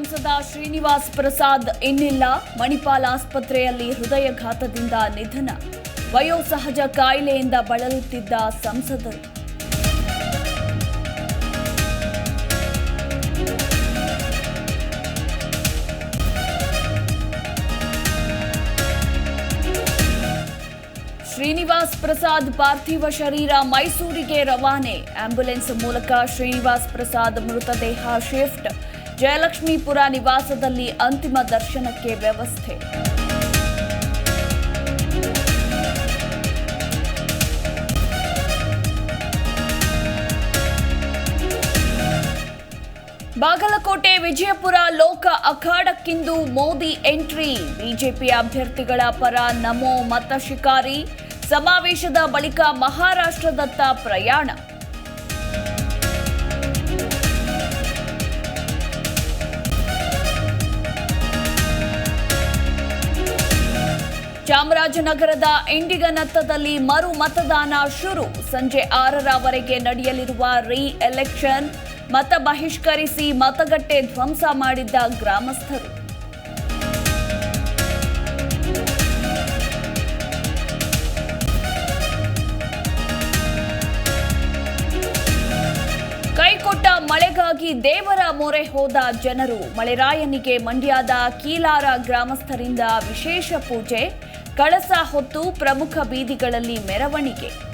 ಸಂಸದ ಶ್ರೀನಿವಾಸ್ ಪ್ರಸಾದ್ ಇನ್ನಿಲ್ಲ. ಮಣಿಪಾಲ್ ಆಸ್ಪತ್ರೆಯಲ್ಲಿ ಹೃದಯಘಾತದಿಂದ ನಿಧನ. ವಯೋಸಹಜ ಕಾಯಿಲೆಯಿಂದ ಬಳಲುತ್ತಿದ್ದ ಸಂಸದರು. ಶ್ರೀನಿವಾಸ್ ಪ್ರಸಾದ್ ಪಾರ್ಥಿವ ಶರೀರ ಮೈಸೂರಿಗೆ ರವಾನೆ. ಆಂಬ್ಯುಲೆನ್ಸ್ ಮೂಲಕ ಶ್ರೀನಿವಾಸ್ ಪ್ರಸಾದ್ ಮೃತದೇಹ ಶಿಫ್ಟ್. ಜಯಲಕ್ಷ್ಮೀಪುರ ನಿವಾಸದಲ್ಲಿ ಅಂತಿಮ ದರ್ಶನಕ್ಕೆ ವ್ಯವಸ್ಥೆ. ಬಾಗಲಕೋಟೆ ವಿಜಯಪುರ ಲೋಕ ಅಖಾಡಕ್ಕಿಂದು ಮೋದಿ ಎಂಟ್ರಿ. ಬಿಜೆಪಿ ಅಭ್ಯರ್ಥಿಗಳ ಪರ ನಮೋ ಮತ ಶಿಕಾರಿ. ಸಮಾವೇಶದ ಬಳಿಕ ಮಹಾರಾಷ್ಟ್ರದತ್ತ ಪ್ರಯಾಣ. ಚಾಮರಾಜನಗರದ ಇಂಡಿಗನತ್ತದಲ್ಲಿ ಮರು ಮತದಾನ ಶುರು. ಸಂಜೆ 6ರವರೆಗೆ ನಡೆಯಲಿರುವ ಎಲೆಕ್ಷನ್. ಮತ ಬಹಿಷ್ಕರಿಸಿ ಮತಗಟ್ಟೆ ಧ್ವಂಸ ಮಾಡಿದ್ದ ಗ್ರಾಮಸ್ಥರು. ಕೈಕೊಟ್ಟ ಮಳೆಗಾಗಿ ದೇವರ ಮೊರೆ ಹೋದ ಜನರು. ಮಳೆರಾಯನಿಗೆ ಮಂಡ್ಯದ ಕೀಲಾರ ಗ್ರಾಮಸ್ಥರಿಂದ ವಿಶೇಷ ಪೂಜೆ. ಕಳಸ ಹೊತ್ತು ಪ್ರಮುಖ ಬೀದಿಗಳಲ್ಲಿ ಮೆರವಣಿಗೆ.